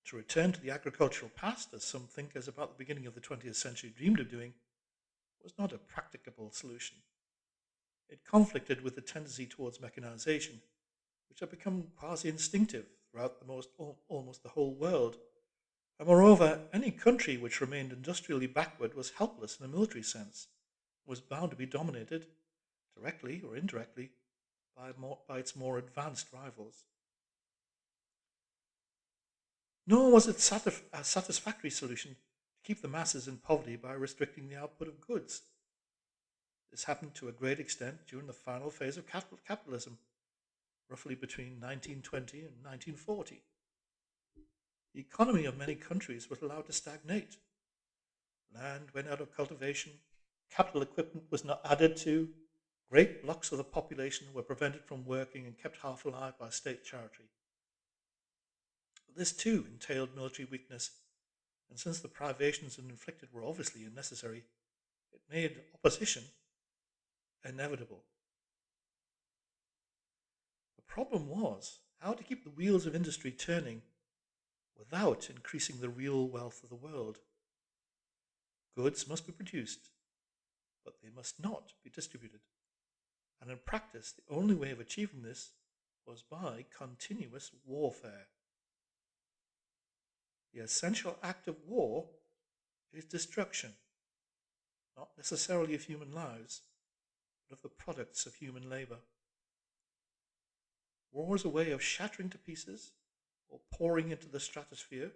To return to the agricultural past, as some thinkers about the beginning of the 20th century dreamed of doing, was not a practicable solution. It conflicted with the tendency towards mechanization, which had become quasi-instinctive throughout almost the whole world. And moreover, any country which remained industrially backward was helpless in a military sense, was bound to be dominated, directly or indirectly, by its more advanced rivals. Nor was it a satisfactory solution to keep the masses in poverty by restricting the output of goods. This happened to a great extent during the final phase of capitalism, roughly between 1920 and 1940. The economy of many countries was allowed to stagnate. Land went out of cultivation, capital equipment was not added to, great blocks of the population were prevented from working and kept half alive by state charity. But this too entailed military weakness, and since the privations it inflicted were obviously unnecessary, it made opposition inevitable. The problem was how to keep the wheels of industry turning without increasing the real wealth of the world. Goods must be produced, but they must not be distributed. And in practice, the only way of achieving this was by continuous warfare. The essential act of war is destruction, not necessarily of human lives, but of the products of human labor. War is a way of shattering to pieces, or pouring into the stratosphere,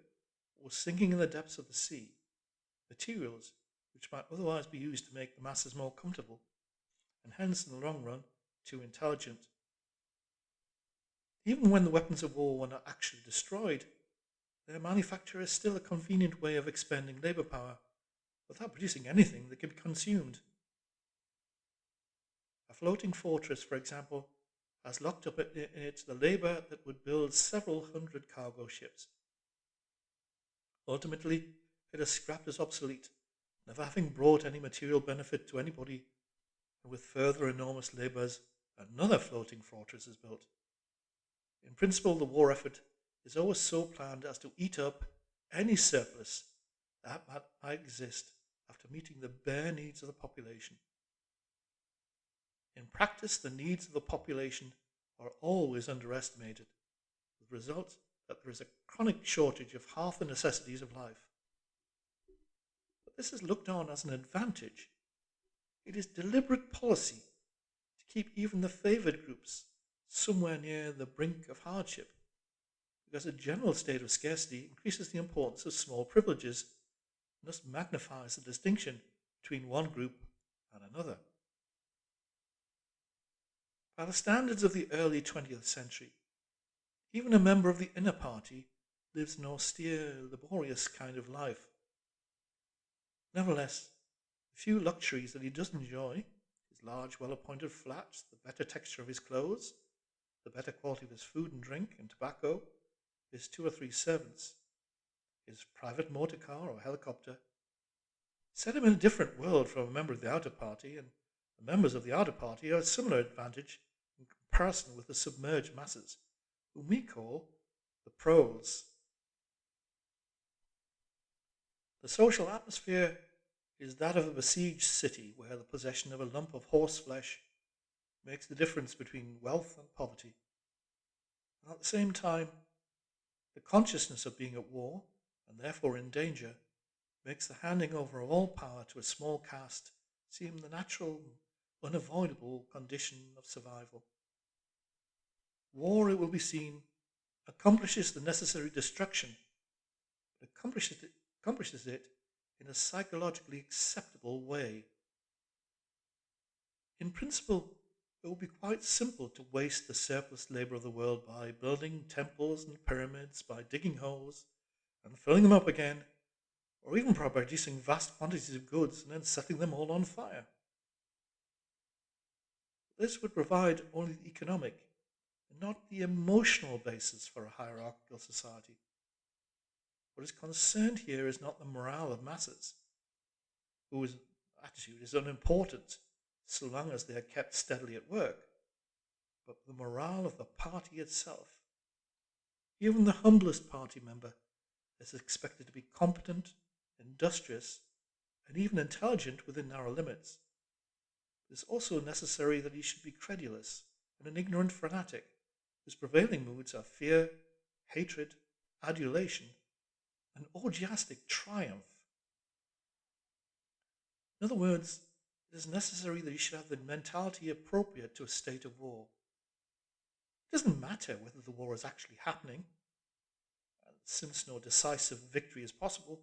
or sinking in the depths of the sea, materials which might otherwise be used to make the masses more comfortable, and hence in the long run too intelligent. Even when the weapons of war were not actually destroyed, their manufacture is still a convenient way of expending labor power without producing anything that can be consumed. A floating fortress, for example, has locked up in it the labor that would build several hundred cargo ships. Ultimately, it is scrapped as obsolete, never having brought any material benefit to anybody, and with further enormous labors, another floating fortress is built. In principle, the war effort is always so planned as to eat up any surplus that might exist after meeting the bare needs of the population. In practice, the needs of the population are always underestimated, with the result that there is a chronic shortage of half the necessities of life. But this is looked on as an advantage. It is deliberate policy to keep even the favored groups somewhere near the brink of hardship, because a general state of scarcity increases the importance of small privileges and thus magnifies the distinction between one group and another. By the standards of the early 20th century, even a member of the inner party lives an austere, laborious kind of life. Nevertheless, the few luxuries that he does enjoy, his large, well-appointed flats, the better texture of his clothes, the better quality of his food and drink and tobacco, his 2 or 3 servants, his private motor car or helicopter, set him in a different world from a member of the outer party, and the members of the outer party are a similar advantage in comparison with the submerged masses, whom we call the proles. The social atmosphere is that of a besieged city where the possession of a lump of horse flesh makes the difference between wealth and poverty. And at the same time, the consciousness of being at war, and therefore in danger, makes the handing over of all power to a small caste seem the natural, unavoidable condition of survival. War, it will be seen, accomplishes the necessary destruction, but accomplishes it in a psychologically acceptable way. In principle, it would be quite simple to waste the surplus labor of the world by building temples and pyramids, by digging holes and filling them up again, or even by producing vast quantities of goods and then setting them all on fire. This would provide only the economic and not the emotional basis for a hierarchical society. What is concerned here is not the morale of masses, whose attitude is unimportant so long as they are kept steadily at work, but the morale of the party itself. Even the humblest party member is expected to be competent, industrious, and even intelligent within narrow limits. It is also necessary that he should be credulous and an ignorant fanatic, whose prevailing moods are fear, hatred, adulation, and orgiastic triumph. In other words, it is necessary that he should have the mentality appropriate to a state of war. It doesn't matter whether the war is actually happening, and since no decisive victory is possible,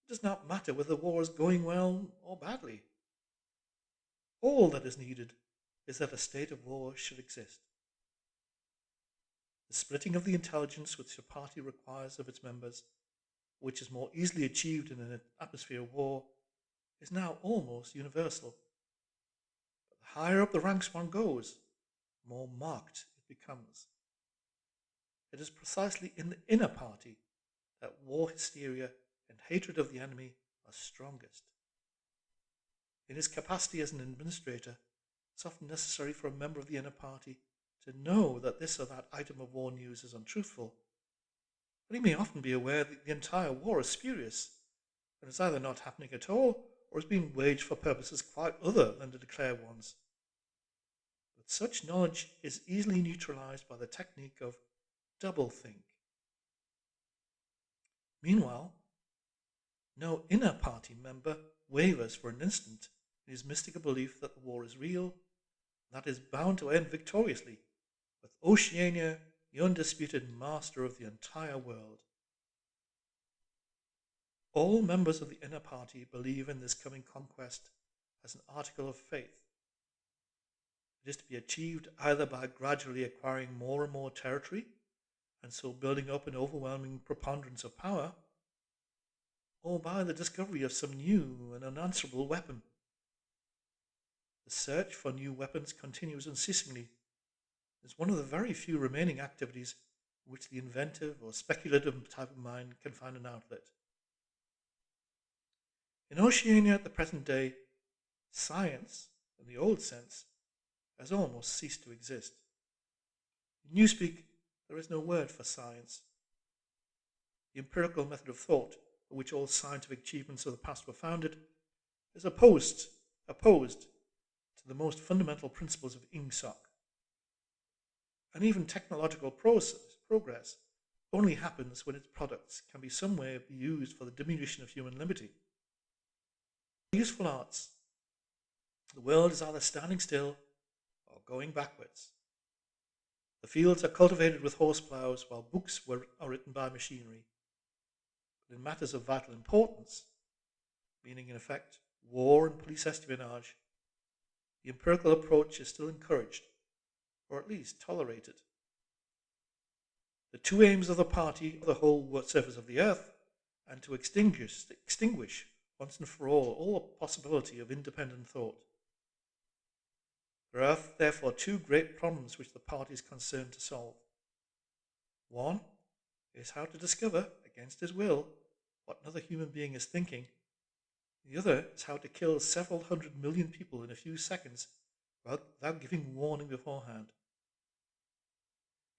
it does not matter whether the war is going well or badly. All that is needed is that a state of war should exist. The splitting of the intelligence which a party requires of its members, which is more easily achieved in an atmosphere of war, is now almost universal. But the higher up the ranks one goes, the more marked it becomes. It is precisely in the inner party that war hysteria and hatred of the enemy are strongest. In his capacity as an administrator, it's often necessary for a member of the inner party to know that this or that item of war news is untruthful, but he may often be aware that the entire war is spurious and is either not happening at all or is being waged for purposes quite other than the declared ones. But such knowledge is easily neutralized by the technique of doublethink. Meanwhile, no inner party member wavers for an instant in his mystical belief that the war is real, and that is bound to end victoriously, with Oceania the undisputed master of the entire world. All members of the inner party believe in this coming conquest as an article of faith. It is to be achieved either by gradually acquiring more and more territory, and so building up an overwhelming preponderance of power, or by the discovery of some new and unanswerable weapon. The search for new weapons continues unceasingly. It is one of the very few remaining activities in which the inventive or speculative type of mind can find an outlet. In Oceania at the present day, science, in the old sense, has almost ceased to exist. In Newspeak, there is no word for science. The empirical method of thought, on which all scientific achievements of the past were founded, is opposed to the most fundamental principles of ingsoc. And even technological progress only happens when its products can be some way be used for the diminution of human liberty. Useful arts. The world is either standing still or going backwards. The fields are cultivated with horse ploughs while books are written by machinery. But in matters of vital importance, meaning in effect war and police espionage, the empirical approach is still encouraged, or at least tolerated. The two aims of the party are the whole surface of the earth, and to extinguish once and for all the possibility of independent thought. There are therefore two great problems which the party is concerned to solve. One is how to discover, against his will, what another human being is thinking. The other is how to kill several 100 million people in a few seconds without giving warning beforehand.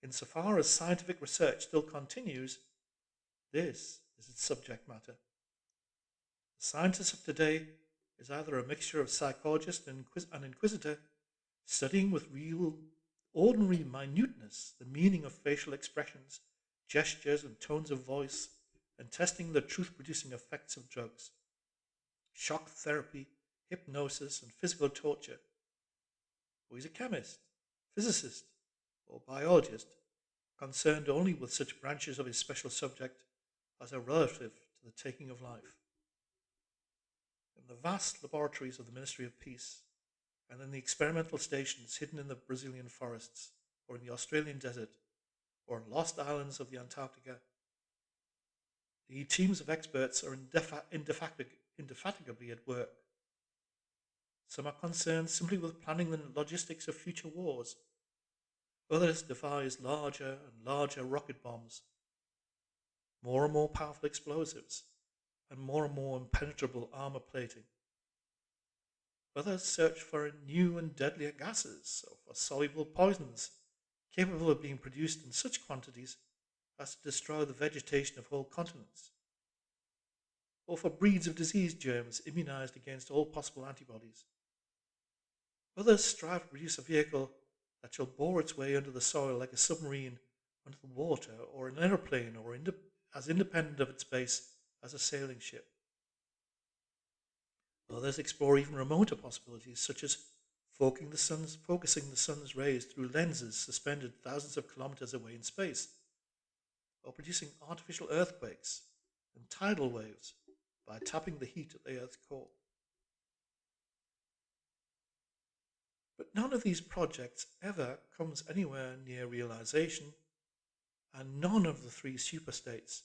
Insofar as scientific research still continues, this is its subject matter. The scientist of today is either a mixture of psychologist and inquisitor, studying with real, ordinary minuteness the meaning of facial expressions, gestures, and tones of voice, and testing the truth-producing effects of drugs, shock therapy, hypnosis, and physical torture. Or he's a chemist, physicist, or biologist, concerned only with such branches of his special subject as are relative to the taking of life. In the vast laboratories of the Ministry of Peace, and in the experimental stations hidden in the Brazilian forests, or in the Australian desert, or on lost islands of the Antarctica, the teams of experts are indefatigably at work. Some are concerned simply with planning the logistics of future wars. Others devise larger and larger rocket bombs, more and more powerful explosives, and more impenetrable armor plating. Others search for new and deadlier gases or for soluble poisons capable of being produced in such quantities as to destroy the vegetation of whole continents, or for breeds of disease germs immunized against all possible antibodies. Others strive to produce a vehicle that shall bore its way under the soil like a submarine under the water, or an aeroplane, or as independent of its base as a sailing ship. Others explore even remoter possibilities, such as focusing the sun's rays through lenses suspended thousands of kilometers away in space, or producing artificial earthquakes and tidal waves by tapping the heat at the Earth's core. But none of these projects ever comes anywhere near realization, and none of the three superstates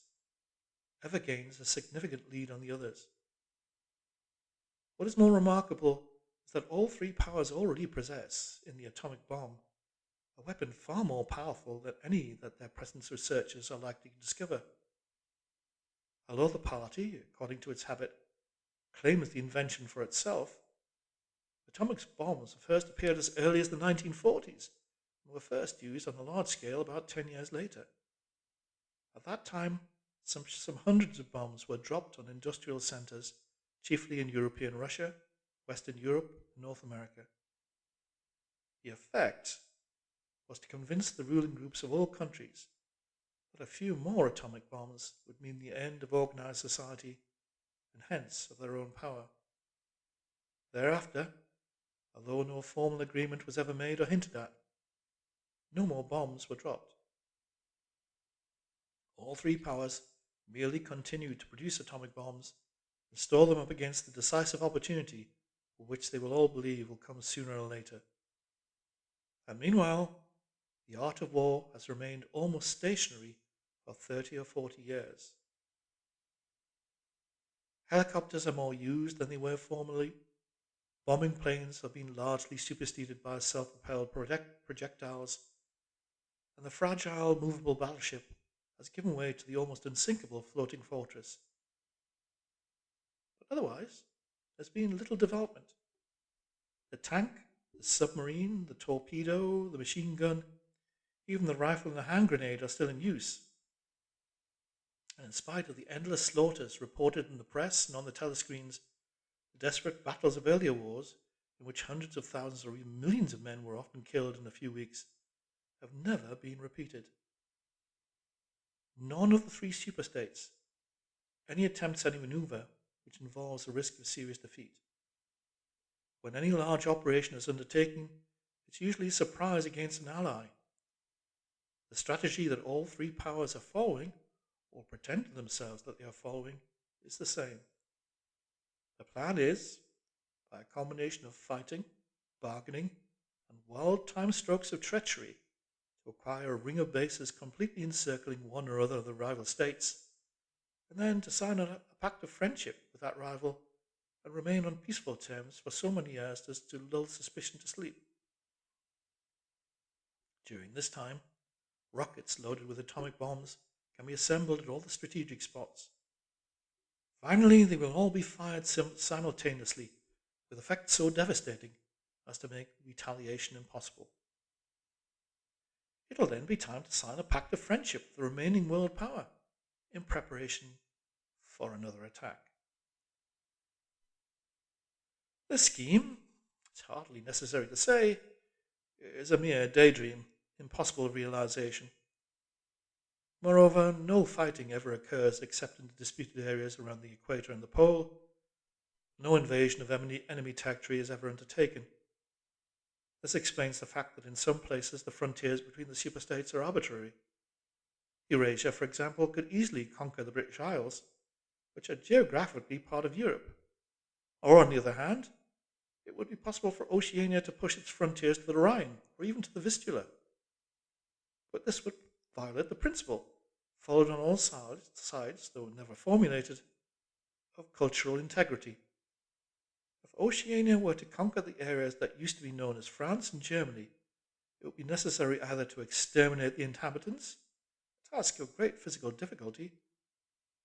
ever gains a significant lead on the others. What is more remarkable is that all three powers already possess, in the atomic bomb, a weapon far more powerful than any that their present researchers are likely to discover. Although the party, according to its habit, claims the invention for itself, atomic bombs first appeared as early as the 1940s and were first used on a large scale about 10 years later. At that time, some hundreds of bombs were dropped on industrial centers, chiefly in European Russia, Western Europe, and North America. The effect was to convince the ruling groups of all countries that a few more atomic bombs would mean the end of organized society and hence of their own power. Thereafter, although no formal agreement was ever made or hinted at, no more bombs were dropped. All three powers merely continued to produce atomic bombs and store them up against the decisive opportunity for which they will all believe will come sooner or later. And meanwhile, the art of war has remained almost stationary for 30 or 40 years. Helicopters are more used than they were formerly. Bombing planes have been largely superseded by self-propelled projectiles, and the fragile, movable battleship has given way to the almost unsinkable floating fortress. But otherwise, there's been little development. The tank, the submarine, the torpedo, the machine gun, even the rifle and the hand grenade are still in use. And in spite of the endless slaughters reported in the press and on the telescreens, the desperate battles of earlier wars, in which hundreds of thousands or even millions of men were often killed in a few weeks, have never been repeated. None of the three superstates any attempts at any maneuver which involves the risk of serious defeat. When any large operation is undertaken, it's usually a surprise against an ally. The strategy that all three powers are following, or pretend to themselves that they are following, is the same. The plan is, by a combination of fighting, bargaining, and well-timed strokes of treachery, to acquire a ring of bases completely encircling one or other of the rival states, and then to sign a pact of friendship with that rival and remain on peaceful terms for so many years as to lull suspicion to sleep. During this time, rockets loaded with atomic bombs can be assembled at all the strategic spots. Finally, they will all be fired simultaneously, with effects so devastating as to make retaliation impossible. It will then be time to sign a pact of friendship with the remaining world power in preparation for another attack. This scheme, it's hardly necessary to say, is a mere daydream, impossible of realization. Moreover, no fighting ever occurs except in the disputed areas around the equator and the pole. No invasion of enemy territory is ever undertaken. This explains the fact that in some places the frontiers between the superstates are arbitrary. Eurasia, for example, could easily conquer the British Isles, which are geographically part of Europe. Or, on the other hand, it would be possible for Oceania to push its frontiers to the Rhine or even to the Vistula. But this would violate the principle, followed on all sides, though never formulated, of cultural integrity. If Oceania were to conquer the areas that used to be known as France and Germany, it would be necessary either to exterminate the inhabitants, a task of great physical difficulty,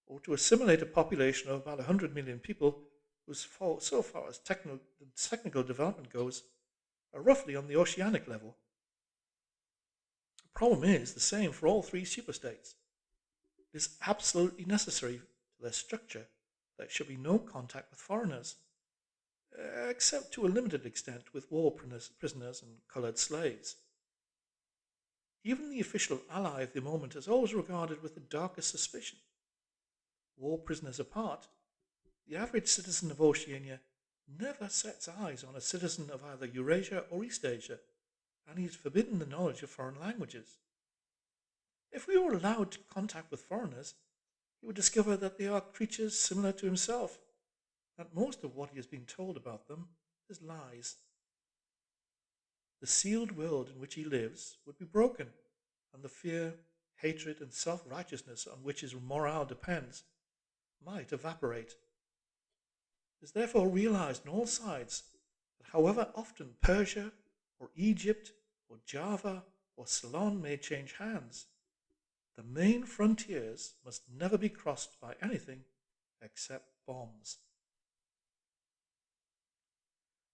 or to assimilate a population of about 100 million people who, so far as technical development goes, are roughly on the oceanic level. The problem is the same for all three superstates. It is absolutely necessary to their structure that there should be no contact with foreigners, except to a limited extent with war prisoners and coloured slaves. Even the official ally of the moment is always regarded with the darkest suspicion. War prisoners apart, the average citizen of Oceania never sets eyes on a citizen of either Eurasia or East Asia, and he is forbidden the knowledge of foreign languages. If we were allowed contact with foreigners, he would discover that they are creatures similar to himself, that most of what he has been told about them is lies. The sealed world in which he lives would be broken, and the fear, hatred, and self righteousness on which his morale depends might evaporate. It is therefore realized on all sides that however often Persia, or Egypt, or Java, or Ceylon may change hands, the main frontiers must never be crossed by anything except bombs.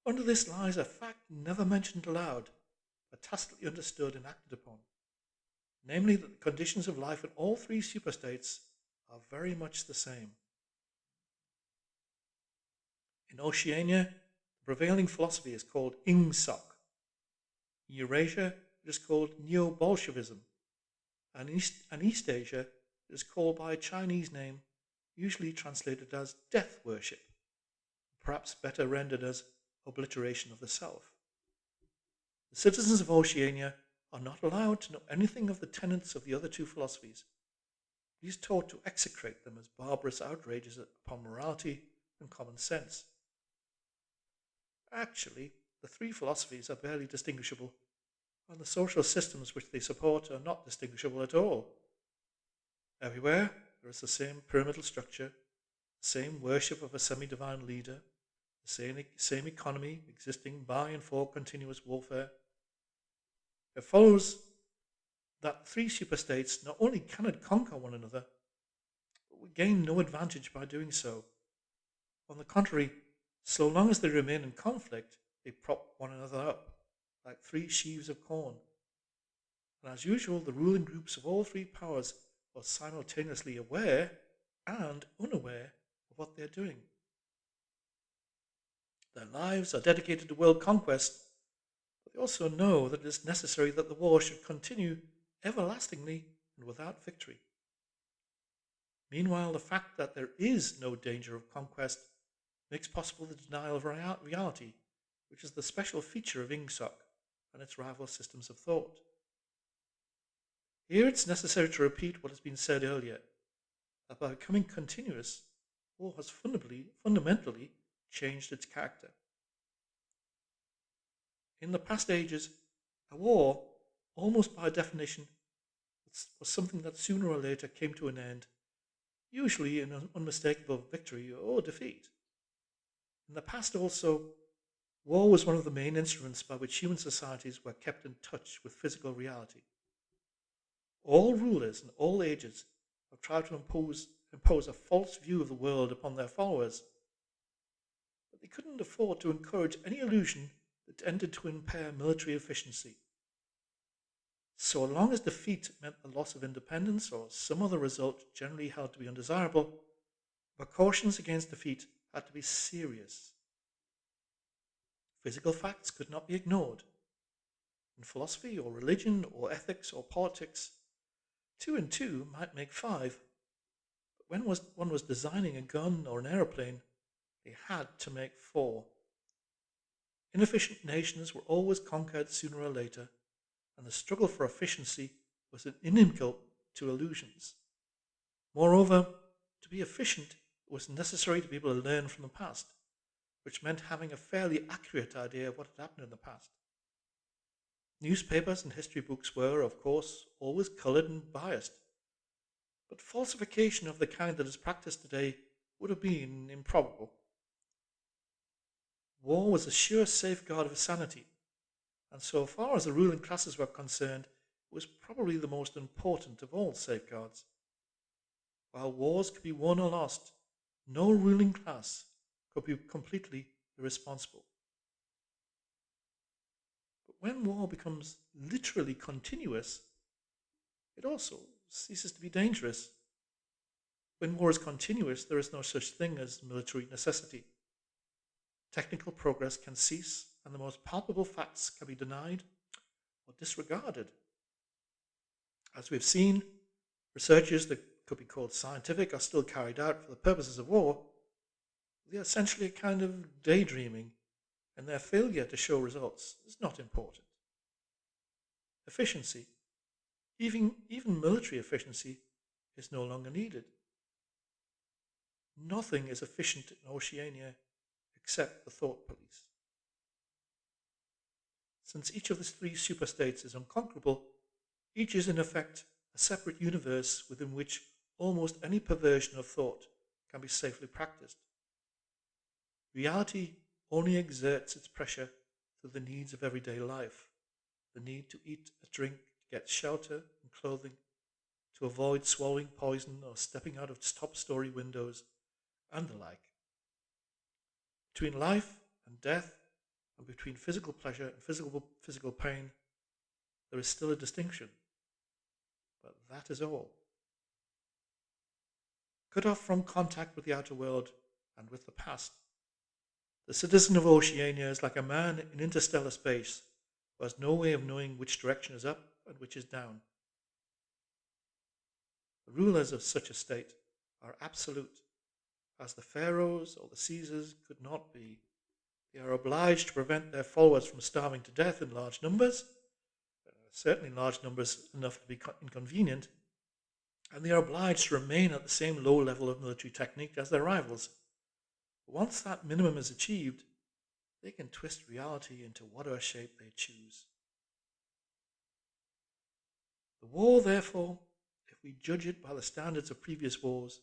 Under this lies a fact never mentioned aloud, but tacitly understood and acted upon, namely that the conditions of life in all three superstates are very much the same. In Oceania, the prevailing philosophy is called Ingsoc. In Eurasia, it is called Neo-Bolshevism, and in East Asia, it is called by a Chinese name, usually translated as death worship, perhaps better rendered as obliteration of the self. The citizens of Oceania are not allowed to know anything of the tenets of the other two philosophies. He is taught to execrate them as barbarous outrages upon morality and common sense. Actually, the three philosophies are barely distinguishable, and the social systems which they support are not distinguishable at all. Everywhere there is the same pyramidal structure, the same worship of a semi-divine leader, the same economy existing by and for continuous warfare. It follows that the three superstates not only cannot conquer one another, but will gain no advantage by doing so. On the contrary, so long as they remain in conflict, they prop one another up, like three sheaves of corn. And as usual, the ruling groups of all three powers are simultaneously aware and unaware of what they are doing. Their lives are dedicated to world conquest, but they also know that it is necessary that the war should continue everlastingly and without victory. Meanwhile, the fact that there is no danger of conquest makes possible the denial of reality, which is the special feature of Ingsoc and its rival systems of thought. Here it's necessary to repeat what has been said earlier, that by becoming continuous, war has fundamentally changed its character. In the past ages, a war, almost by definition, was something that sooner or later came to an end, usually in an unmistakable victory or defeat. In the past also, war was one of the main instruments by which human societies were kept in touch with physical reality. All rulers in all ages have tried to impose a false view of the world upon their followers, but they couldn't afford to encourage any illusion that tended to impair military efficiency. So long as defeat meant the loss of independence or some other result generally held to be undesirable, precautions against defeat had to be serious. Physical facts could not be ignored. In philosophy or religion or ethics or politics, 2 and 2 might make 5, but when one was designing a gun or an aeroplane, they had to make 4. Inefficient nations were always conquered sooner or later, and the struggle for efficiency was an inimical to illusions. Moreover, to be efficient, it was necessary to be able to learn from the past, which meant having a fairly accurate idea of what had happened in the past. Newspapers and history books were, of course, always coloured and biased, but falsification of the kind that is practiced today would have been improbable. War was a sure safeguard of sanity, and so far as the ruling classes were concerned, it was probably the most important of all safeguards. While wars could be won or lost, no ruling class could be completely irresponsible. But when war becomes literally continuous, it also ceases to be dangerous. When war is continuous, there is no such thing as military necessity. Technical progress can cease, and the most palpable facts can be denied or disregarded. As we've seen, researches that could be called scientific are still carried out for the purposes of war. They're essentially a kind of daydreaming, and their failure to show results is not important. Efficiency, even military efficiency, is no longer needed. Nothing is efficient in Oceania except the thought police. Since each of the three superstates is unconquerable, each is in effect a separate universe within which almost any perversion of thought can be safely practiced. Reality only exerts its pressure through the needs of everyday life, the need to eat, a drink, to get shelter and clothing, to avoid swallowing poison or stepping out of top-story windows, and the like. Between life and death, and between physical pleasure and physical pain, there is still a distinction, but that is all. Cut off from contact with the outer world and with the past, the citizen of Oceania is like a man in interstellar space who has no way of knowing which direction is up and which is down. The rulers of such a state are absolute, as the pharaohs or the Caesars could not be. They are obliged to prevent their followers from starving to death in large numbers, certainly large numbers enough to be inconvenient, and they are obliged to remain at the same low level of military technique as their rivals. Once that minimum is achieved, they can twist reality into whatever shape they choose. The war, therefore, if we judge it by the standards of previous wars,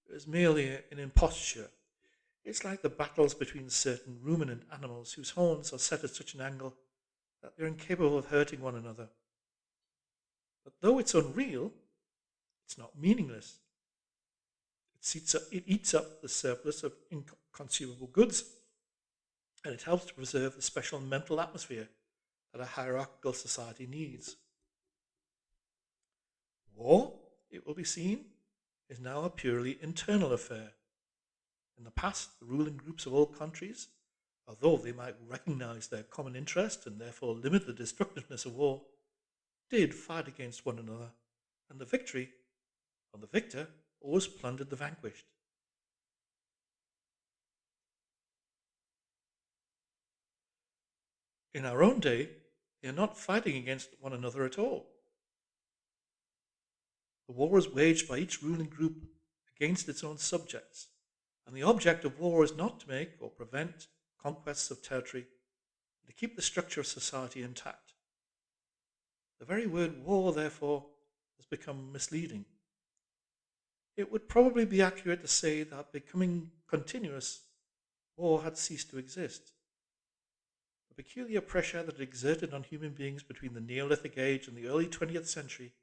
is merely an imposture. It's like the battles between certain ruminant animals whose horns are set at such an angle that they're incapable of hurting one another. But though it's unreal, it's not meaningless. It eats up the surplus of inconsumable goods, and it helps to preserve the special mental atmosphere that a hierarchical society needs. War, it will be seen, is now a purely internal affair. In the past, the ruling groups of all countries, although they might recognize their common interest and therefore limit the destructiveness of war, did fight against one another, and the victor always plundered the vanquished. In our own day, they are not fighting against one another at all. The war is waged by each ruling group against its own subjects, and the object of war is not to make or prevent conquests of territory, but to keep the structure of society intact. The very word war, therefore, has become misleading. It would probably be accurate to say that becoming continuous, war had ceased to exist. The peculiar pressure that it exerted on human beings between the Neolithic age and the early 20th century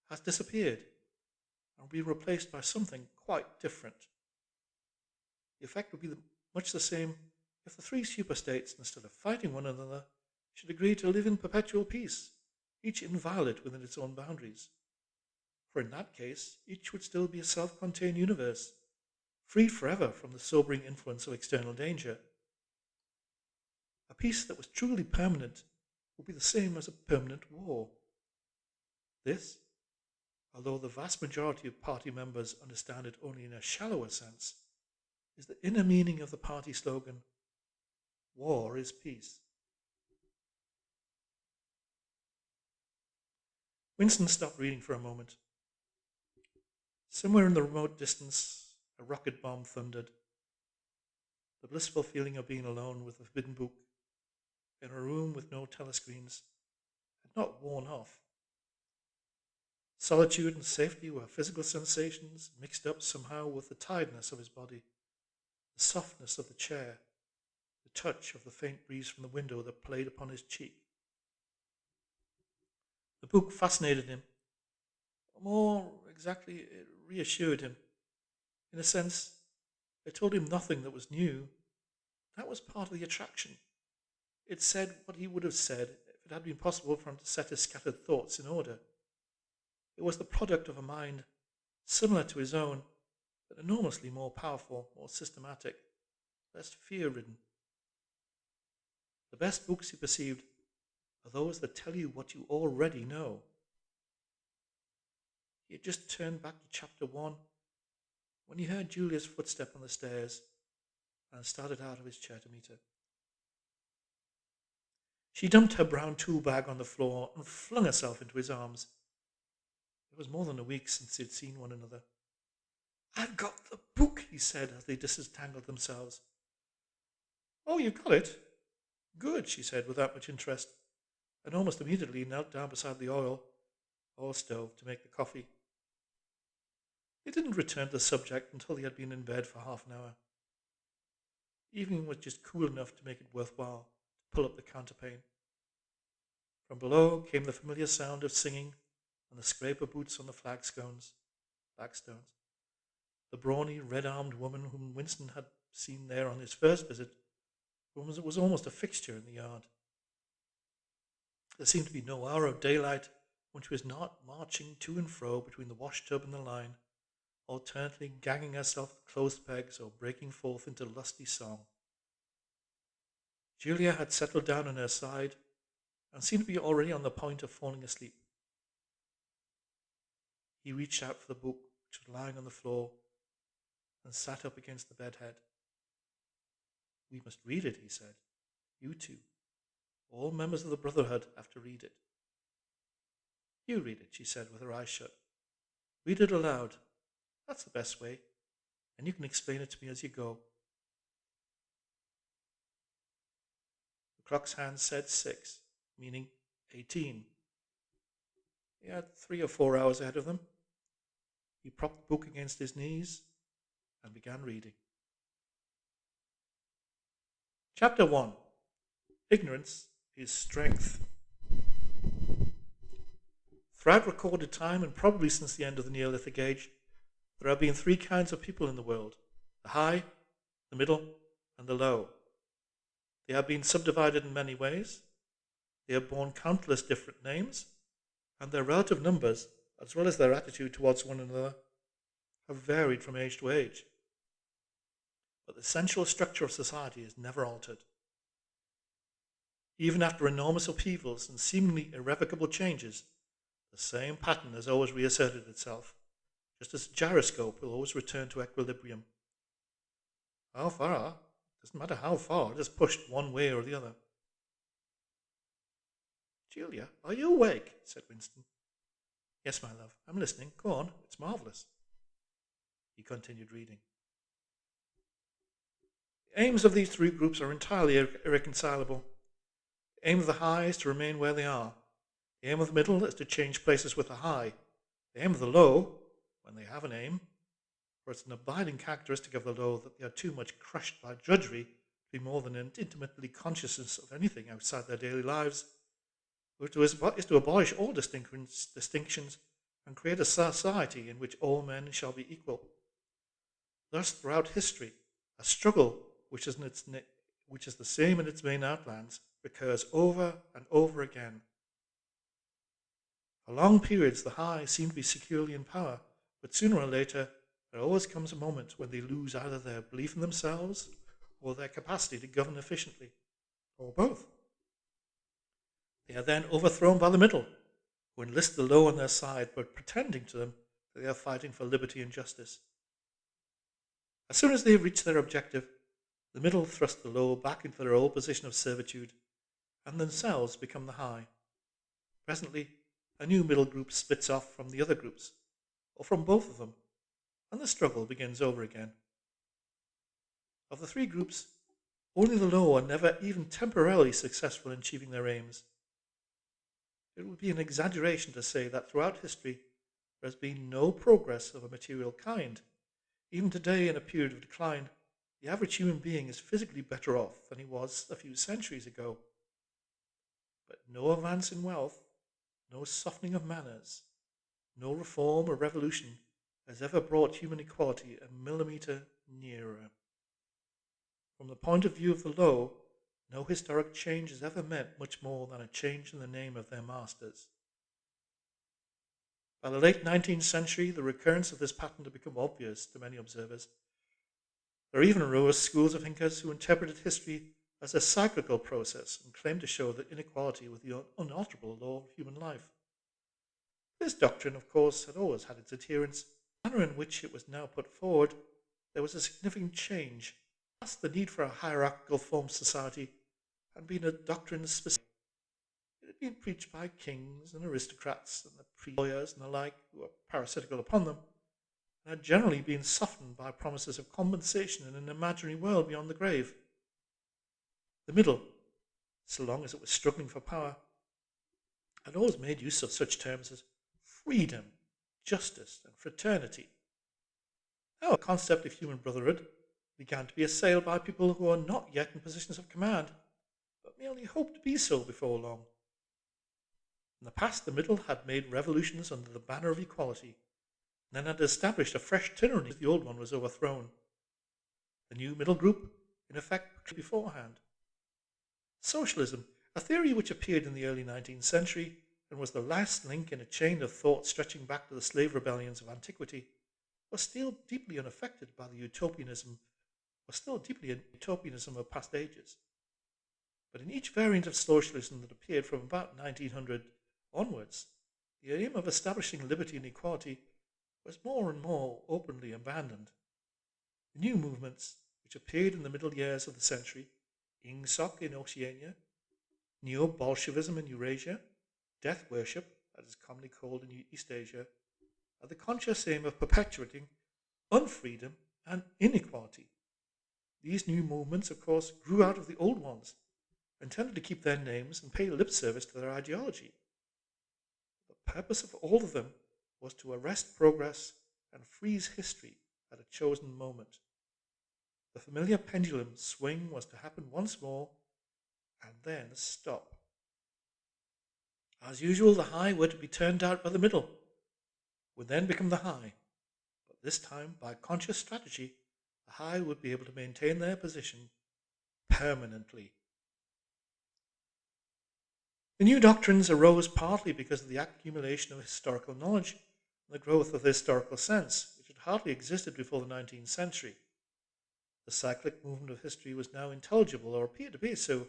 has disappeared and will be replaced by something quite different. The effect would be much the same if the three superstates, instead of fighting one another, should agree to live in perpetual peace, each inviolate within its own boundaries. For in that case, each would still be a self-contained universe, free forever from the sobering influence of external danger. A peace that was truly permanent would be the same as a permanent war. This, although the vast majority of party members understand it only in a shallower sense, is the inner meaning of the party slogan, "War is peace." Winston stopped reading for a moment. Somewhere in the remote distance, a rocket bomb thundered. The blissful feeling of being alone with the forbidden book in a room with no telescreens had not worn off. Solitude and safety were physical sensations mixed up somehow with the tiredness of his body, the softness of the chair, the touch of the faint breeze from the window that played upon his cheek. The book fascinated him. More exactly, it reassured him. In a sense, it told him nothing that was new. That was part of the attraction. It said what he would have said if it had been possible for him to set his scattered thoughts in order. It was the product of a mind similar to his own, but enormously more powerful, more systematic, less fear-ridden. The best books, he perceived, are those that tell you what you already know. He had just turned back to chapter 1 when he heard Julia's footstep on the stairs and started out of his chair to meet her. She dumped her brown tool bag on the floor and flung herself into his arms. It was more than a week since they had seen one another. "I've got the book," he said as they disentangled themselves. "Oh, you've got it? Good," she said without much interest, and almost immediately knelt down beside the oil stove to make the coffee. He didn't return to the subject until he had been in bed for half an hour. Evening was just cool enough to make it worthwhile to pull up the counterpane. From below came the familiar sound of singing and the scrape of boots on the flagstones. The brawny, red-armed woman whom Winston had seen there on his first visit was almost a fixture in the yard. There seemed to be no hour of daylight when she was not marching to and fro between the washtub and the line, alternately gagging herself with clothes pegs or breaking forth into lusty song. Julia had settled down on her side and seemed to be already on the point of falling asleep. He reached out for the book, which was lying on the floor, and sat up against the bedhead. "We must read it," he said. "You two. All members of the Brotherhood have to read it." "You read it," she said with her eyes shut. "Read it aloud. That's the best way, and you can explain it to me as you go." The clock's hand said 6, meaning 18. He had 3 or 4 hours ahead of them. He propped the book against his knees and began reading. Chapter 1. Ignorance is Strength. Throughout recorded time, and probably since the end of the Neolithic Age, there have been 3 kinds of people in the world: the high, the middle, and the low. They have been subdivided in many ways. They have borne countless different names, and their relative numbers, as well as their attitude towards one another, have varied from age to age. But the essential structure of society is never altered. Even after enormous upheavals and seemingly irrevocable changes, the same pattern has always reasserted itself, just as a gyroscope will always return to equilibrium. How far? Doesn't matter how far, just pushed one way or the other. "Julia, are you awake?" said Winston. "Yes, my love, I'm listening. Go on, it's marvellous." He continued reading. "The aims of these 3 groups are entirely irreconcilable. The aim of the high is to remain where they are. The aim of the middle is to change places with the high. The aim of the low, when they have an aim, for it's an abiding characteristic of the low that they are too much crushed by drudgery to be more than intimately conscious of anything outside their daily lives, is to abolish all distinctions and create a society in which all men shall be equal. Thus, throughout history, a struggle which is the same in its main outlines recurs over and over again. For long periods, the high seem to be securely in power, but sooner or later, there always comes a moment when they lose either their belief in themselves or their capacity to govern efficiently, or both. They are then overthrown by the middle, who enlist the low on their side, but pretending to them that they are fighting for liberty and justice. As soon as they have reached their objective, the middle thrust the low back into their old position of servitude, and themselves become the high. Presently, a new middle group splits off from the other groups, or from both of them, and the struggle begins over again. Of the 3 groups, only the low are never even temporarily successful in achieving their aims. It would be an exaggeration to say that throughout history there has been no progress of a material kind. Even today, in a period of decline, the average human being is physically better off than he was a few centuries ago. But no advance in wealth, no softening of manners, no reform or revolution has ever brought human equality a millimetre nearer. From the point of view of the low, no historic change has ever meant much more than a change in the name of their masters. By the late 19th century, the recurrence of this pattern had become obvious to many observers. There even arose schools of thinkers who interpreted history as a cyclical process and claimed to show that inequality was the unalterable law of human life. This doctrine, of course, had always had its adherents. The manner in which it was now put forward, there was a significant change. Thus, the need for a hierarchical form of society had been a doctrine specific. It had been preached by kings and aristocrats and the lawyers and the like who were parasitical upon them, and had generally been softened by promises of compensation in an imaginary world beyond the grave. The middle, so long as it was struggling for power, had always made use of such terms as freedom, justice, and fraternity. Now, the concept of human brotherhood began to be assailed by people who are not yet in positions of command, but merely hope to be so before long. In the past, the middle had made revolutions under the banner of equality, and then had established a fresh tyranny as the old one was overthrown. The new middle group, in effect, beforehand. Socialism, a theory which appeared in the early 19th century and was the last link in a chain of thought stretching back to the slave rebellions of antiquity, was still deeply unaffected by the utopianism of past ages. But in each variant of socialism that appeared from about 1900 onwards, the aim of establishing liberty and equality was more and more openly abandoned. The new movements, which appeared in the middle years of the century, Ingsoc in Oceania, Neo-Bolshevism in Eurasia, death worship, as is commonly called in East Asia, had the conscious aim of perpetuating unfreedom and inequality. These new movements, of course, grew out of the old ones, intended to keep their names and pay lip service to their ideology. The purpose of all of them was to arrest progress and freeze history at a chosen moment. The familiar pendulum swing was to happen once more and then stop. As usual, the high were to be turned out by the middle, would then become the high, but this time, by conscious strategy, the high would be able to maintain their position permanently. The new doctrines arose partly because of the accumulation of historical knowledge and the growth of the historical sense, which had hardly existed before the 19th century. The cyclic movement of history was now intelligible, or appeared to be so,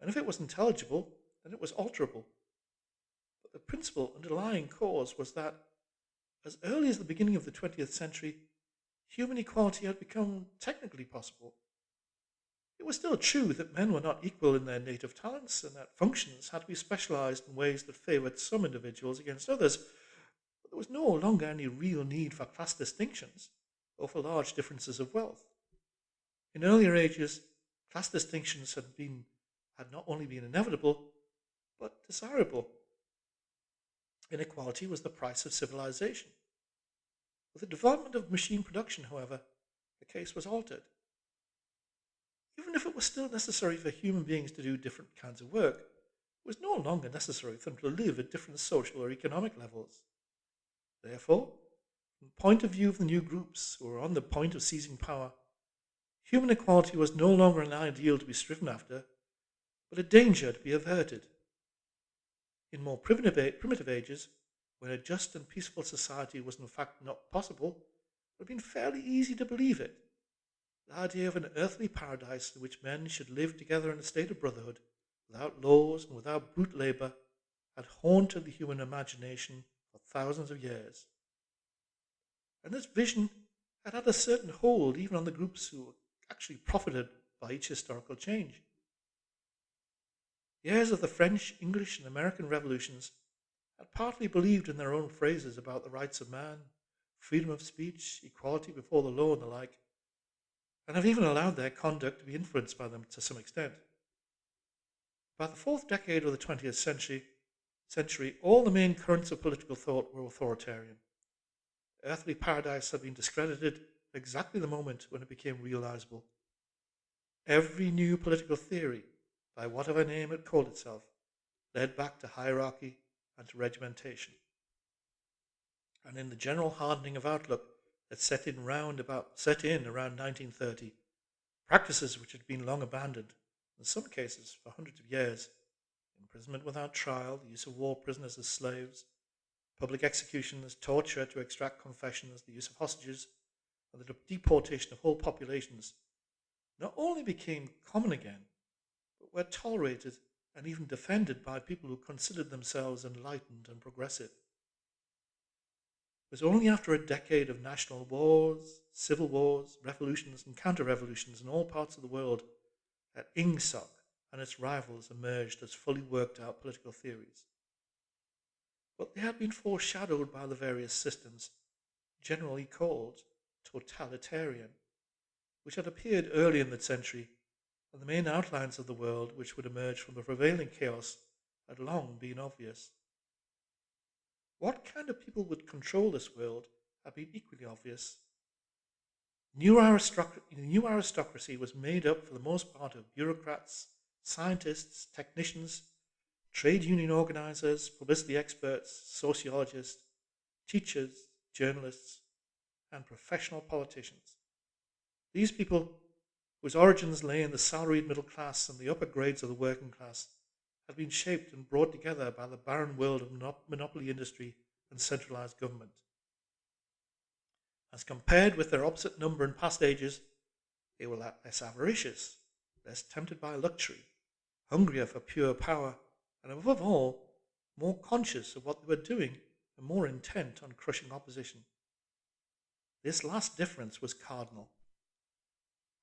and if it was intelligible, then it was alterable. But the principal underlying cause was that, as early as the beginning of the 20th century, human equality had become technically possible. It was still true that men were not equal in their native talents, and that functions had to be specialized in ways that favored some individuals against others, but there was no longer any real need for class distinctions or for large differences of wealth. In earlier ages, class distinctions had not only been inevitable, but desirable. Inequality was the price of civilization. With the development of machine production, however, the case was altered. Even if it was still necessary for human beings to do different kinds of work, it was no longer necessary for them to live at different social or economic levels. Therefore, from the point of view of the new groups who were on the point of seizing power, human equality was no longer an ideal to be striven after, but a danger to be averted. In more primitive ages, when a just and peaceful society was in fact not possible, it would have been fairly easy to believe it. The idea of an earthly paradise in which men should live together in a state of brotherhood, without laws and without brute labor, had haunted the human imagination for thousands of years. And this vision had had a certain hold even on the groups who actually profited by each historical change. The heirs of the French, English, and American revolutions had partly believed in their own phrases about the rights of man, freedom of speech, equality before the law, and the like, and have even allowed their conduct to be influenced by them to some extent. By the fourth decade of the 20th century, all the main currents of political thought were authoritarian. The earthly paradise had been discredited at exactly the moment when it became realizable. Every new political theory, by whatever name it called itself, led back to hierarchy and to regimentation. And in the general hardening of outlook that set in around 1930, practices which had been long abandoned, in some cases for hundreds of years, in imprisonment without trial, the use of war prisoners as slaves, public execution as torture to extract confessions, the use of hostages, and the deportation of whole populations not only became common again, but were tolerated and even defended by people who considered themselves enlightened and progressive. It was only after a decade of national wars, civil wars, revolutions, and counter revolutions in all parts of the world that INGSOC and its rivals emerged as fully worked out political theories. But they had been foreshadowed by the various systems, generally called totalitarian, which had appeared early in the century, and the main outlines of the world which would emerge from the prevailing chaos had long been obvious. What kind of people would control this world had been equally obvious. The new aristocracy was made up for the most part of bureaucrats, scientists, technicians, trade union organizers, publicity experts, sociologists, teachers, journalists, and professional politicians. These people, whose origins lay in the salaried middle class and the upper grades of the working class, had been shaped and brought together by the barren world of monopoly industry and centralized government. As compared with their opposite number in past ages, they were less avaricious, less tempted by luxury, hungrier for pure power, and above all, more conscious of what they were doing and more intent on crushing opposition. This last difference was cardinal.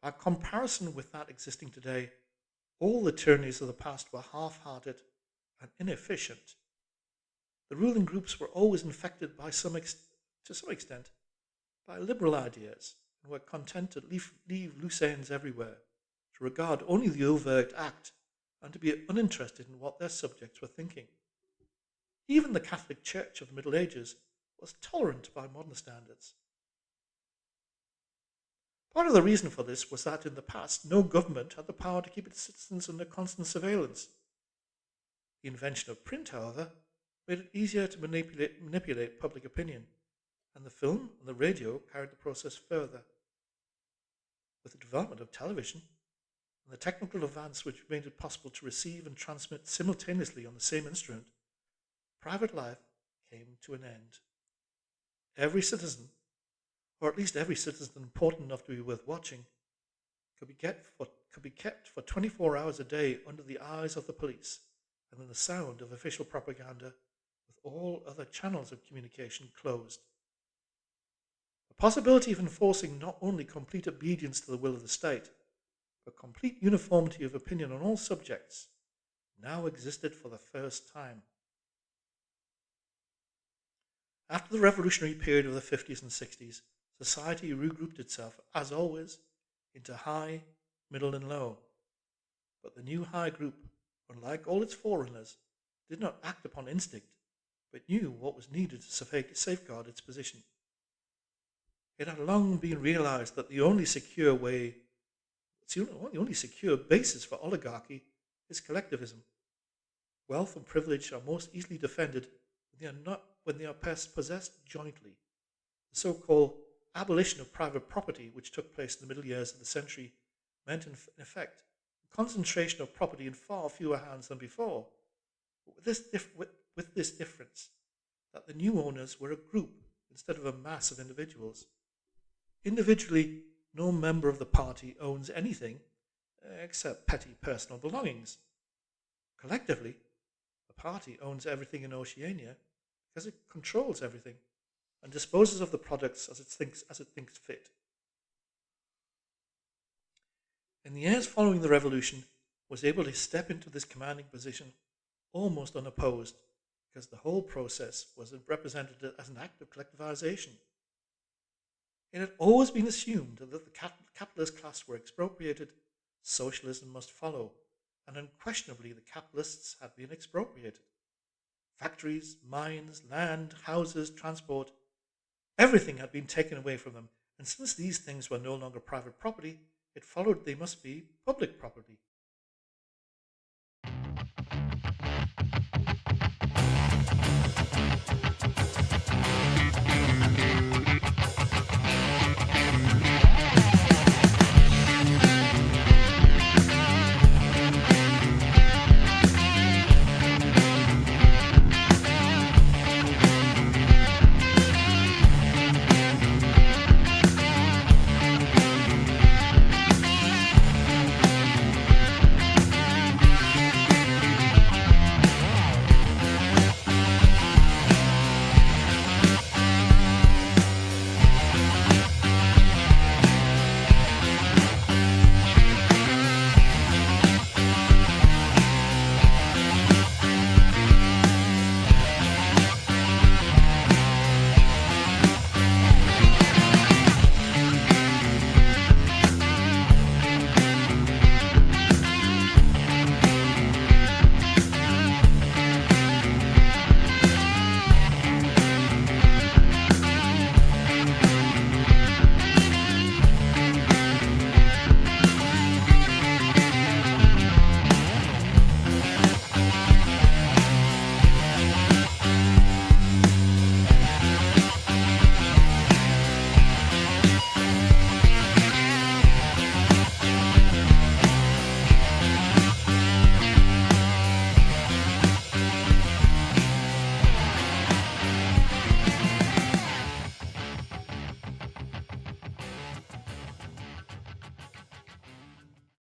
By comparison with that existing today, all the tyrannies of the past were half-hearted and inefficient. The ruling groups were always infected to some extent by liberal ideas and were content to leave loose ends everywhere, to regard only the overt act and to be uninterested in what their subjects were thinking. Even the Catholic Church of the Middle Ages was tolerant by modern standards. Part of the reason for this was that in the past, no government had the power to keep its citizens under constant surveillance. The invention of print, however, made it easier to manipulate public opinion, and the film and the radio carried the process further. With the development of television and the technical advance which made it possible to receive and transmit simultaneously on the same instrument, private life came to an end. Every citizen, or at least every citizen important enough to be worth watching, could be kept for 24 hours a day under the eyes of the police and in the sound of official propaganda, with all other channels of communication closed. The possibility of enforcing not only complete obedience to the will of the state, but complete uniformity of opinion on all subjects now existed for the first time. After the revolutionary period of the 50s and 60s, society regrouped itself, as always, into high, middle, and low. But the new high group, unlike all its forerunners, did not act upon instinct, but knew what was needed to safeguard its position. It had long been realized that the only secure basis for oligarchy is collectivism. Wealth and privilege are most easily defended when they are possessed jointly. The so-called abolition of private property, which took place in the middle years of the century, meant in effect the concentration of property in far fewer hands than before, but with this difference, that the new owners were a group instead of a mass of individuals. Individually, no member of the party owns anything except petty personal belongings. Collectively, the party owns everything in Oceania because it controls everything and disposes of the products as it thinks fit. In the years following the revolution, was able to step into this commanding position almost unopposed, because the whole process was represented as an act of collectivization. It had always been assumed that the capitalist class were expropriated, socialism must follow, and unquestionably the capitalists had been expropriated. Factories, mines, land, houses, transport, everything had been taken away from them, and since these things were no longer private property, it followed they must be public property.